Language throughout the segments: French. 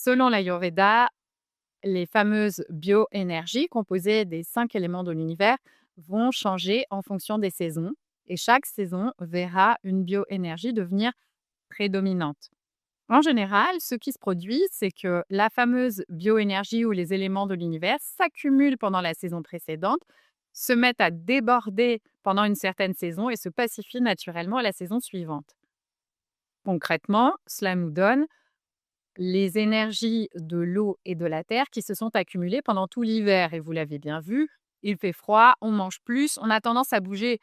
Selon l'Ayurveda, les fameuses bioénergies composées des 5 éléments de l'univers vont changer en fonction des saisons et chaque saison verra une bioénergie devenir prédominante. En général, ce qui se produit, c'est que la fameuse bioénergie ou les éléments de l'univers s'accumulent pendant la saison précédente, se mettent à déborder pendant une certaine saison et se pacifient naturellement à la saison suivante. Concrètement, cela nous donne les énergies de l'eau et de la terre qui se sont accumulées pendant tout l'hiver. Et vous l'avez bien vu, il fait froid, on mange plus, on a tendance à bouger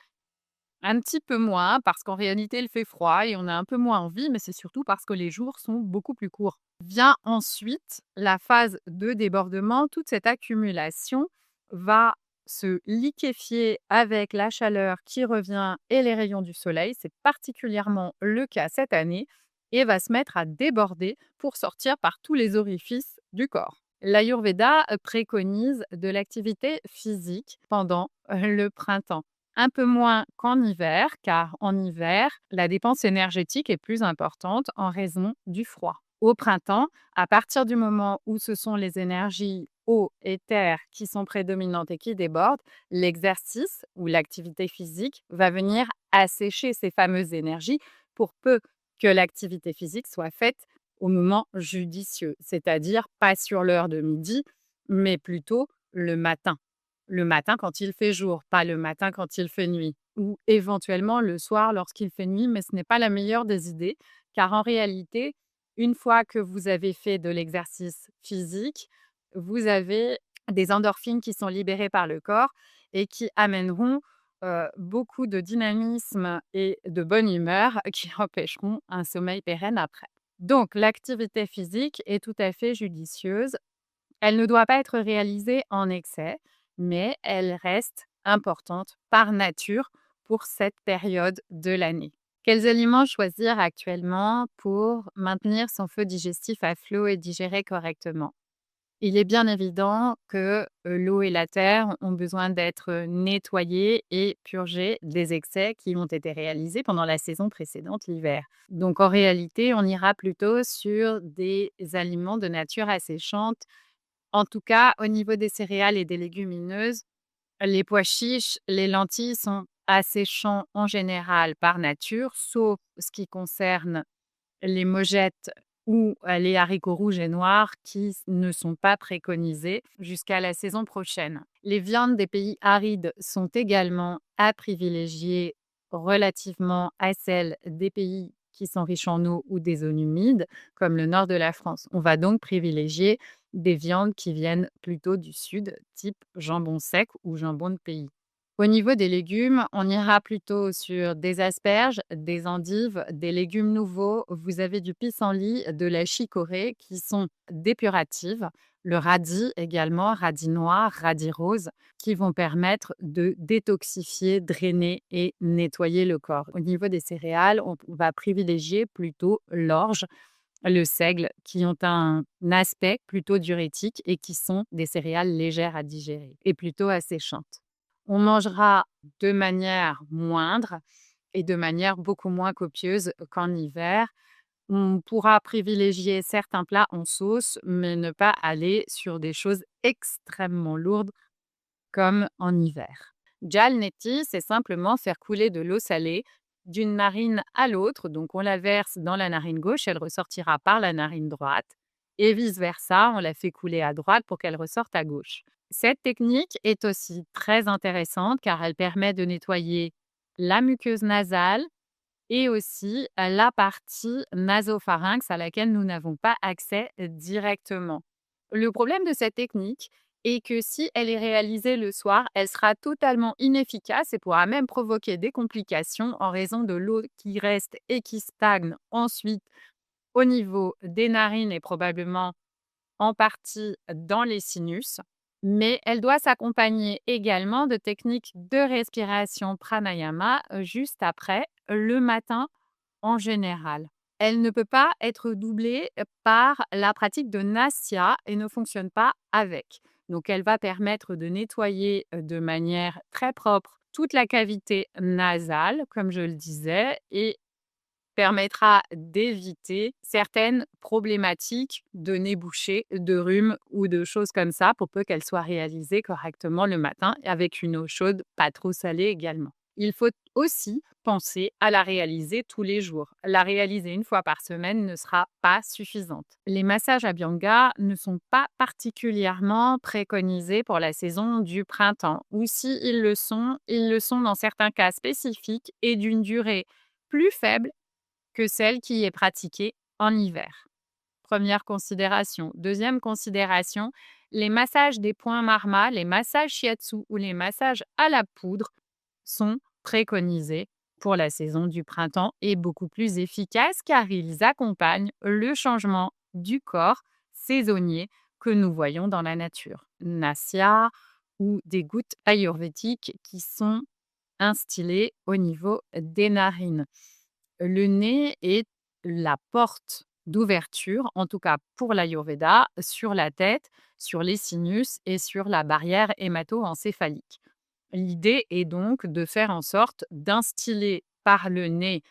un petit peu moins parce qu'en réalité, il fait froid et on a un peu moins envie, mais c'est surtout parce que les jours sont beaucoup plus courts. Vient ensuite la phase de débordement. Toute cette accumulation va se liquéfier avec la chaleur qui revient et les rayons du soleil. C'est particulièrement le cas cette année et va se mettre à déborder pour sortir par tous les orifices du corps. L'Ayurveda préconise de l'activité physique pendant le printemps. Un peu moins qu'en hiver, car en hiver, la dépense énergétique est plus importante en raison du froid. Au printemps, à partir du moment où ce sont les énergies eau et terre qui sont prédominantes et qui débordent, l'exercice ou l'activité physique va venir assécher ces fameuses énergies pour peu que l'activité physique soit faite au moment judicieux, c'est-à-dire pas sur l'heure de midi, mais plutôt le matin. Le matin quand il fait jour, pas le matin quand il fait nuit, ou éventuellement le soir lorsqu'il fait nuit, mais ce n'est pas la meilleure des idées, car en réalité, une fois que vous avez fait de l'exercice physique, vous avez des endorphines qui sont libérées par le corps et qui amèneront beaucoup de dynamisme et de bonne humeur qui empêcheront un sommeil pérenne après. Donc, l'activité physique est tout à fait judicieuse. Elle ne doit pas être réalisée en excès, mais elle reste importante par nature pour cette période de l'année. Quels aliments choisir actuellement pour maintenir son feu digestif à flot et digérer correctement? Il est bien évident que l'eau et la terre ont besoin d'être nettoyées et purgées des excès qui ont été réalisés pendant la saison précédente, l'hiver. Donc en réalité, on ira plutôt sur des aliments de nature asséchante. En tout cas, au niveau des céréales et des légumineuses, les pois chiches, les lentilles sont asséchants en général par nature, sauf ce qui concerne les mogettes ou les haricots rouges et noirs qui ne sont pas préconisés jusqu'à la saison prochaine. Les viandes des pays arides sont également à privilégier relativement à celles des pays qui sont riches en eau ou des zones humides, comme le nord de la France. On va donc privilégier des viandes qui viennent plutôt du sud, type jambon sec ou jambon de pays. Au niveau des légumes, on ira plutôt sur des asperges, des endives, des légumes nouveaux. Vous avez du pissenlit, de la chicorée qui sont dépuratives, le radis également, radis noir, radis rose, qui vont permettre de détoxifier, drainer et nettoyer le corps. Au niveau des céréales, on va privilégier plutôt l'orge, le seigle, qui ont un aspect plutôt diurétique et qui sont des céréales légères à digérer et plutôt asséchantes. On mangera de manière moindre et de manière beaucoup moins copieuse qu'en hiver. On pourra privilégier certains plats en sauce, mais ne pas aller sur des choses extrêmement lourdes comme en hiver. Jal Neti, c'est simplement faire couler de l'eau salée d'une narine à l'autre. Donc, on la verse dans la narine gauche, elle ressortira par la narine droite. Et vice-versa, on la fait couler à droite pour qu'elle ressorte à gauche. Cette technique est aussi très intéressante car elle permet de nettoyer la muqueuse nasale et aussi la partie nasopharynx à laquelle nous n'avons pas accès directement. Le problème de cette technique est que si elle est réalisée le soir, elle sera totalement inefficace et pourra même provoquer des complications en raison de l'eau qui reste et qui stagne ensuite au niveau des narines et probablement en partie dans les sinus. Mais elle doit s'accompagner également de techniques de respiration pranayama juste après, le matin en général. Elle ne peut pas être doublée par la pratique de Nasya et ne fonctionne pas avec. Donc, elle va permettre de nettoyer de manière très propre toute la cavité nasale, comme je le disais, et permettra d'éviter certaines problématiques de nez bouché, de rhume ou de choses comme ça, pour peu qu'elles soient réalisées correctement le matin et avec une eau chaude, pas trop salée également. Il faut aussi penser à la réaliser tous les jours. La réaliser une fois par semaine ne sera pas suffisante. Les massages Abhyanga ne sont pas particulièrement préconisés pour la saison du printemps, ou si ils le sont dans certains cas spécifiques et d'une durée plus faible que celle qui est pratiquée en hiver. Première considération. Deuxième considération, les massages des points marma, les massages shiatsu ou les massages à la poudre sont préconisés pour la saison du printemps et beaucoup plus efficaces car ils accompagnent le changement du corps saisonnier que nous voyons dans la nature. Nasya ou des gouttes ayurvédiques qui sont instillées au niveau des narines. Le nez est la porte d'ouverture, en tout cas pour l'Ayurveda, sur la tête, sur les sinus et sur la barrière hémato-encéphalique. L'idée est donc de faire en sorte d'instiller par le nez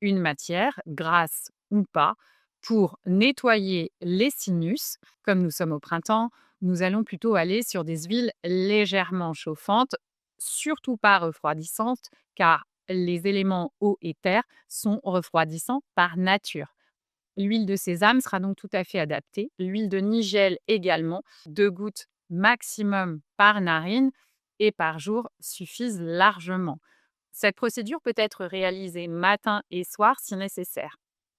une matière, grasse ou pas, pour nettoyer les sinus. Comme nous sommes au printemps, nous allons plutôt aller sur des huiles légèrement chauffantes, surtout pas refroidissantes, car les éléments eau et terre sont refroidissants par nature. L'huile de sésame sera donc tout à fait adaptée. L'huile de nigel également, 2 gouttes maximum par narine et par jour suffisent largement. Cette procédure peut être réalisée matin et soir si nécessaire.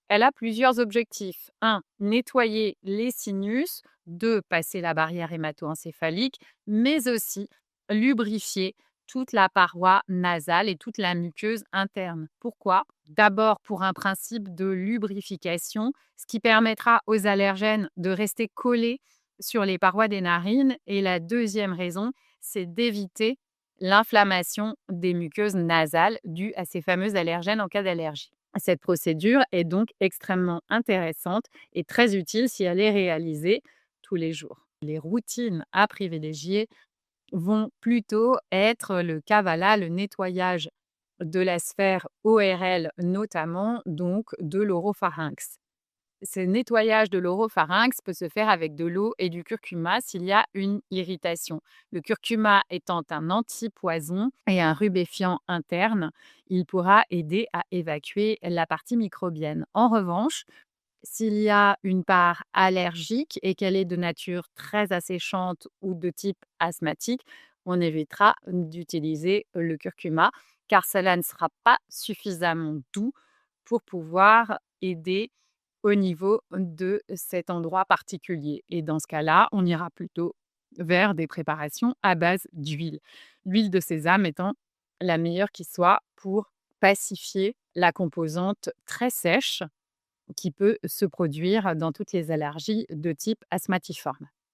Elle a plusieurs objectifs. 1. Nettoyer les sinus. 2. Passer la barrière hémato-encéphalique, mais aussi lubrifier toute la paroi nasale et toute la muqueuse interne. Pourquoi? D'abord pour un principe de lubrification, ce qui permettra aux allergènes de rester collés sur les parois des narines. Et la deuxième raison, c'est d'éviter l'inflammation des muqueuses nasales due à ces fameux allergènes en cas d'allergie. Cette procédure est donc extrêmement intéressante et très utile si elle est réalisée tous les jours. Les routines à privilégier vont plutôt être le kavala, le nettoyage de la sphère ORL notamment, donc de l'oropharynx. Ce nettoyage de l'oropharynx peut se faire avec de l'eau et du curcuma s'il y a une irritation. Le curcuma étant un antipoison et un rubéfiant interne, il pourra aider à évacuer la partie microbienne. En revanche, s'il y a une part allergique et qu'elle est de nature très asséchante ou de type asthmatique, on évitera d'utiliser le curcuma car cela ne sera pas suffisamment doux pour pouvoir aider au niveau de cet endroit particulier. Et dans ce cas-là, on ira plutôt vers des préparations à base d'huile. L'huile de sésame étant la meilleure qui soit pour pacifier la composante très sèche qui peut se produire dans toutes les allergies de type asthmatiforme.